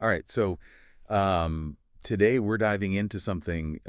All right. So today we're diving into something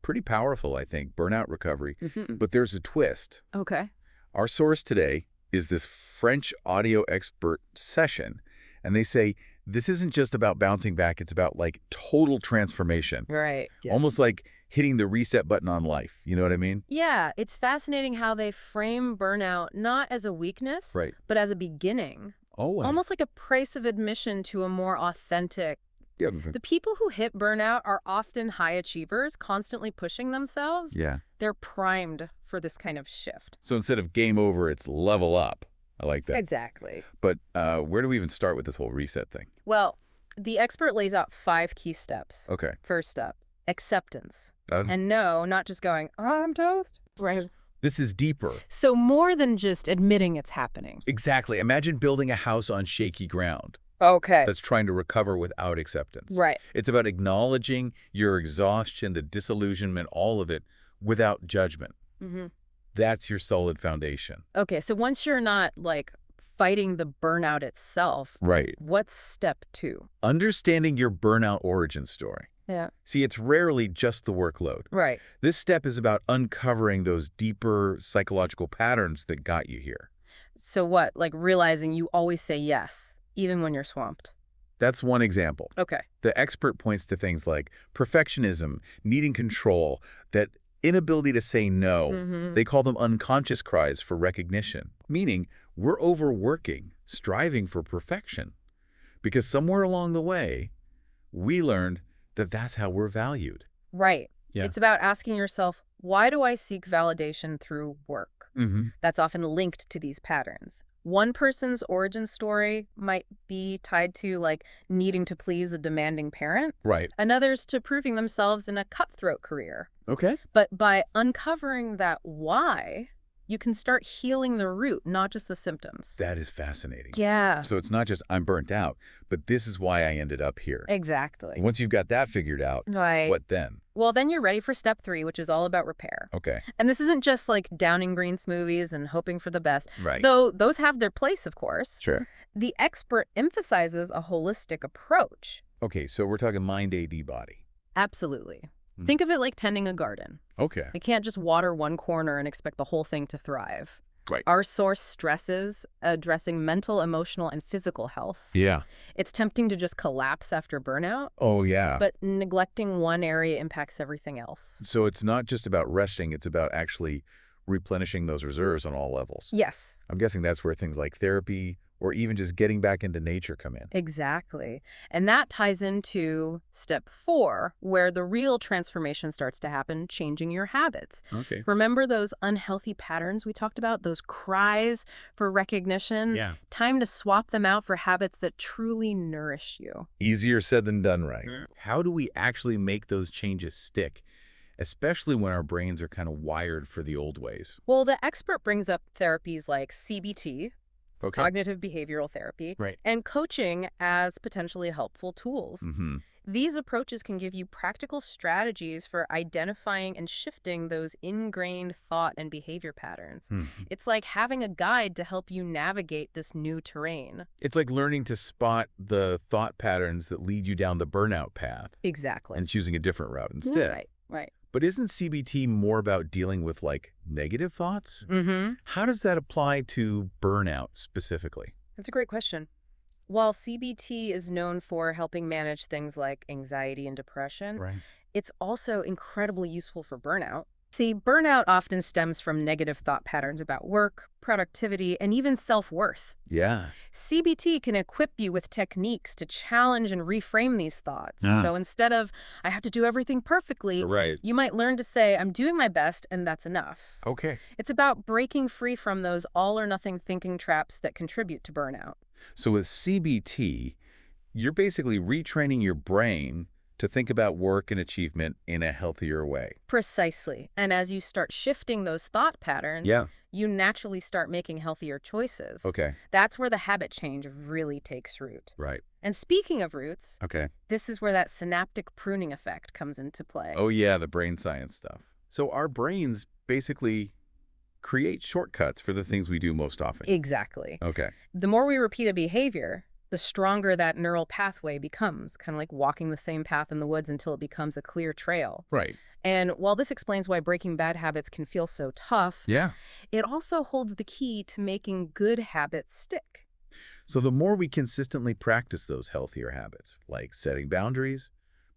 pretty powerful, I think, burnout recovery. Hmm. But there's a twist. Okay. Our source today is this French audio expert session. And they say this isn't just about bouncing back. It's about like total transformation, Right. Yeah. almost like hitting the reset button on life. You know what I mean? Yeah, it's fascinating how they frame burnout not as a weakness, Right. but as a beginning. Oh, wow. Almost like a price of admission to a more authentic. Yeah. The people who hit burnout are often high achievers, constantly pushing themselves. Yeah. They're primed for this kind of shift. So instead of game over, it's level up. I like that. Exactly. But where do we even start with this whole reset thing? Well, the expert lays out 5 key steps. Okay. First step, acceptance. Uh, And no, not just going, oh, I'm toast. Right. This is deeper. So more than just admitting it's happening. Exactly. Imagine building a house on shaky ground Okay. that's trying to recover without acceptance. Right. It's about acknowledging your exhaustion, the disillusionment, all of it, without judgment. Mm-hmm. That's your solid foundation. Okay, so once you're not, like, fighting the burnout itself, Right. what's step 2? Understanding your burnout origin story. Yeah. See, it's rarely just the workload. Right. This step is about uncovering those deeper psychological patterns that got you here. So what? Like realizing you always say yes, even when you're swamped. That's one example. Okay. The expert points to things like perfectionism, needing control, that inability to say no. Mm-hmm. They call them unconscious cries for recognition, meaning we're overworking, striving for perfection. Because somewhere along the way, we learned that that's how we're valued. Right. Yeah. It's about asking yourself, why do I seek validation through work? Mm-hmm. That's often linked to these patterns. One person's origin story might be tied to, like, needing to please a demanding parent. Right. Another's to proving themselves in a cutthroat career. Okay. But by uncovering that why, you can start healing the root, not just the symptoms. That is fascinating. Yeah, So it's not just I'm burnt out, but this is why I ended up here. exactly. Once you've got that figured out, Right. what then? Well, then you're ready for step 3, which is all about repair. Okay. And this isn't just like downing green smoothies and hoping for the best, Right. though those have their place, of course. Sure. The expert emphasizes a holistic approach. Okay, so we're talking mind, AD, body. Absolutely. Hmm. Think of it like tending a garden. Okay. You can't just water one corner and expect the whole thing to thrive. Right. Our source stresses addressing mental, emotional, and physical health. Yeah. It's tempting to just collapse after burnout, Oh, yeah. but neglecting one area impacts everything else. So it's not just about resting, it's about actually replenishing those reserves on all levels. Yes, I'm guessing that's where things like therapy or even just getting back into nature come in. exactly. And that ties into step 4, where the real transformation starts to happen, changing your habits. Okay. Remember those unhealthy patterns we talked about, those cries for recognition? Yeah. Time to swap them out for habits that truly nourish you. Easier said than done, right? How do we actually make those changes stick, especially when our brains are kind of wired for the old ways? Well, the expert brings up therapies like CBT, Okay. cognitive behavioral therapy, Right. and coaching as potentially helpful tools. Mm-hmm. These approaches can give you practical strategies for identifying and shifting those ingrained thought and behavior patterns. It's like having a guide to help you navigate this new terrain. It's like learning to spot the thought patterns that lead you down the burnout path Exactly. and choosing a different route instead. Right. But isn't CBT more about dealing with like negative thoughts? Mm-hmm. How does that apply to burnout specifically? That's a great question. While CBT is known for helping manage things like anxiety and depression, Right. it's also incredibly useful for burnout. See, burnout often stems from negative thought patterns about work, productivity, and even self-worth. Yeah. CBT can equip you with techniques to challenge and reframe these thoughts. Ah. So instead of, I have to do everything perfectly, Right. you might learn to say, I'm doing my best and that's enough. Okay. It's about breaking free from those all-or-nothing thinking traps that contribute to burnout. So with CBT, you're basically retraining your brain to think about work and achievement in a healthier way. Precisely. And as you start shifting those thought patterns, Yeah. you naturally start making healthier choices. Okay. That's where the habit change really takes root. Right. And speaking of roots, Okay. this is where that synaptic pruning effect comes into play. Oh, yeah, the brain science stuff. So our brains basically create shortcuts for the things we do most often. Exactly. Okay. The more we repeat a behavior, the stronger that neural pathway becomes, kind of like walking the same path in the woods until it becomes a clear trail. Right. And while this explains why breaking bad habits can feel so tough, Yeah. it also holds the key to making good habits stick. So the more we consistently practice those healthier habits, like setting boundaries,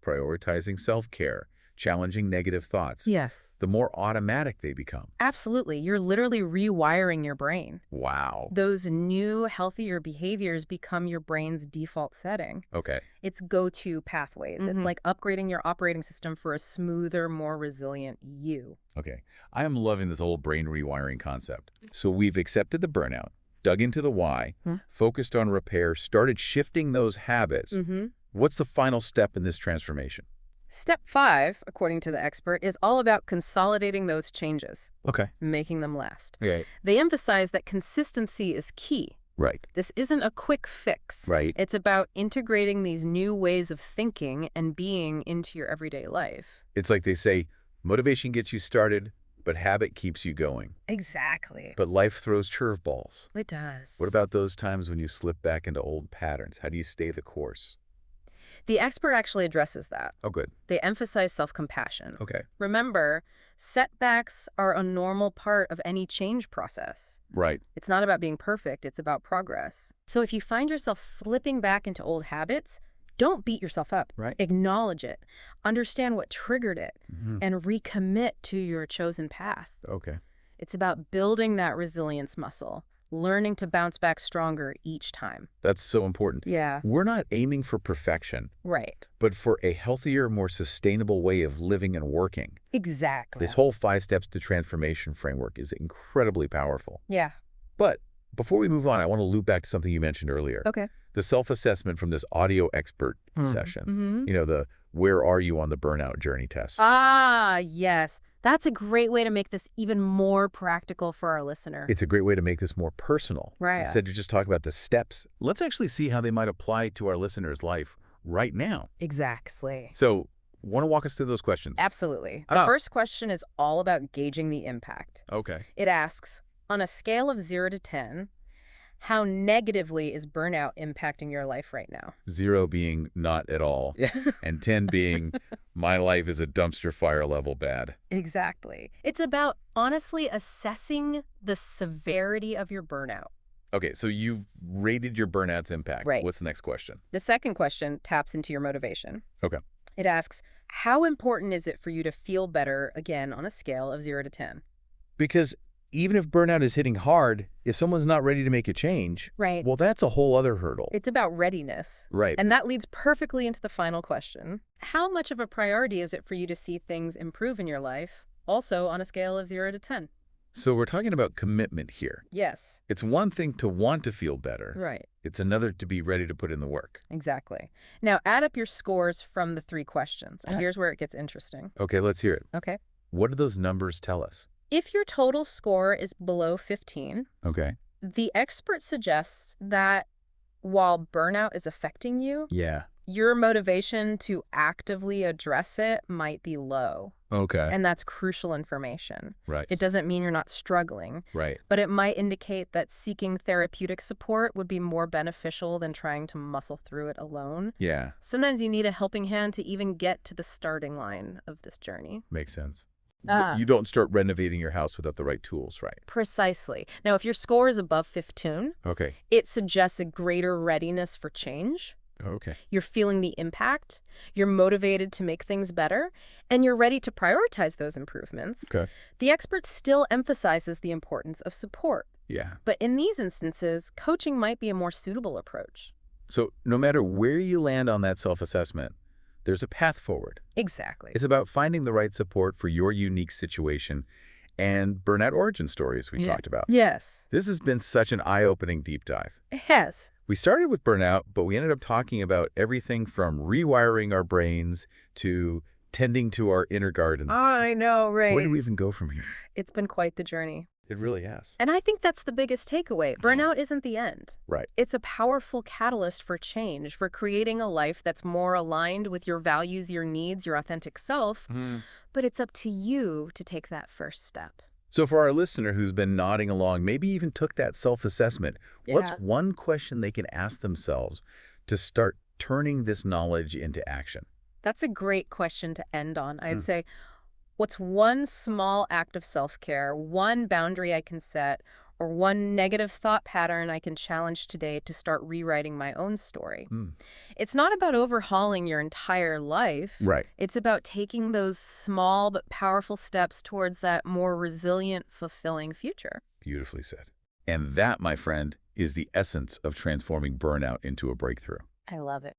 prioritizing self-care, challenging negative thoughts, Yes. the more automatic they become. Absolutely. You're literally rewiring your brain. Wow. Those new, healthier behaviors become your brain's default setting. Okay. It's go-to pathways. It's like upgrading your operating system for a smoother, more resilient you. Okay. I am loving this whole brain rewiring concept. So we've accepted the burnout, dug into the why, focused on repair, started shifting those habits. What's the final step in this transformation? Step 5, according to the expert, is all about consolidating those changes, Okay. making them last. Okay. They emphasize that consistency is key. Right. This isn't a quick fix. Right. It's about integrating these new ways of thinking and being into your everyday life. It's like they say, motivation gets you started, but habit keeps you going. Exactly. But life throws curveballs. It does. What about those times when you slip back into old patterns? How do you stay the course? The expert actually addresses that. Oh, good. They emphasize self-compassion. Okay. Remember, setbacks are a normal part of any change process. Right. It's not about being perfect, it's about progress. So if you find yourself slipping back into old habits, don't beat yourself up. Right. Acknowledge it. Understand what triggered it, and recommit to your chosen path. Okay. It's about building that resilience muscle, learning to bounce back stronger each time. That's so important. Yeah. We're not aiming for perfection, Right. but for a healthier, more sustainable way of living and working. Exactly. This whole 5 steps to transformation framework is incredibly powerful. Yeah. But before we move on, I want to loop back to something you mentioned earlier. Okay. The self-assessment from this audio expert session. You know, the where are you on the burnout journey test. Ah, yes. That's a great way to make this even more practical for our listener. It's a great way to make this more personal. Right. Instead of just talking about the steps, let's actually see how they might apply to our listeners' life right now. Exactly. So, want to walk us through those questions? Absolutely. The first question is all about gauging the impact. Okay. It asks, on a scale of 0 to 10, how negatively is burnout impacting your life right now? 0 being not at all, and 10 being my life is a dumpster fire level bad. Exactly. It's about honestly assessing the severity of your burnout. Okay, so you've rated your burnout's impact. Right. What's the next question? The second question taps into your motivation. Okay. It asks, how important is it for you to feel better, again, on a scale of 0 to 10? Because even if burnout is hitting hard, if someone's not ready to make a change, Right. well, that's a whole other hurdle. It's about readiness. Right. And that leads perfectly into the final question. How much of a priority is it for you to see things improve in your life, also on a scale of 0 to 10? So we're talking about commitment here. Yes. It's one thing to want to feel better. Right. It's another to be ready to put in the work. Exactly. Now, add up your scores from the 3 questions. And here's where it gets interesting. Okay, let's hear it. Okay. What do those numbers tell us? If your total score is below 15, Okay. the expert suggests that while burnout is affecting you, Yeah. your motivation to actively address it might be low. Okay. And that's crucial information. Right. It doesn't mean you're not struggling, Right. but it might indicate that seeking therapeutic support would be more beneficial than trying to muscle through it alone. Yeah. Sometimes you need a helping hand to even get to the starting line of this journey. Makes sense. Ah. You don't start renovating your house without the right tools, right? Precisely. Now, if your score is above 15, Okay. it suggests a greater readiness for change. Okay. You're feeling the impact, you're motivated to make things better, and you're ready to prioritize those improvements. Okay. The expert still emphasizes the importance of support. Yeah. But in these instances, coaching might be a more suitable approach. So no matter where you land on that self-assessment, there's a path forward. Exactly. It's about finding the right support for your unique situation and burnout origin stories we talked about. Yes. This has been such an eye-opening deep dive. Yes. We started with burnout, but we ended up talking about everything from rewiring our brains to tending to our inner gardens. I know, right? Where do we even go from here? It's been quite the journey. It really has. And I think that's the biggest takeaway. Burnout isn't the end. Right. It's a powerful catalyst for change, for creating a life that's more aligned with your values, your needs, your authentic self. But it's up to you to take that first step. So for our listener who's been nodding along, maybe even took that self-assessment, what's Yeah. one question they can ask themselves to start turning this knowledge into action? That's a great question to end on. I'd Hmm. say, what's one small act of self-care, one boundary I can set, or one negative thought pattern I can challenge today to start rewriting my own story? Hmm. It's not about overhauling your entire life. Right. It's about taking those small but powerful steps towards that more resilient, fulfilling future. Beautifully said. And that, my friend, is the essence of transforming burnout into a breakthrough. I love it.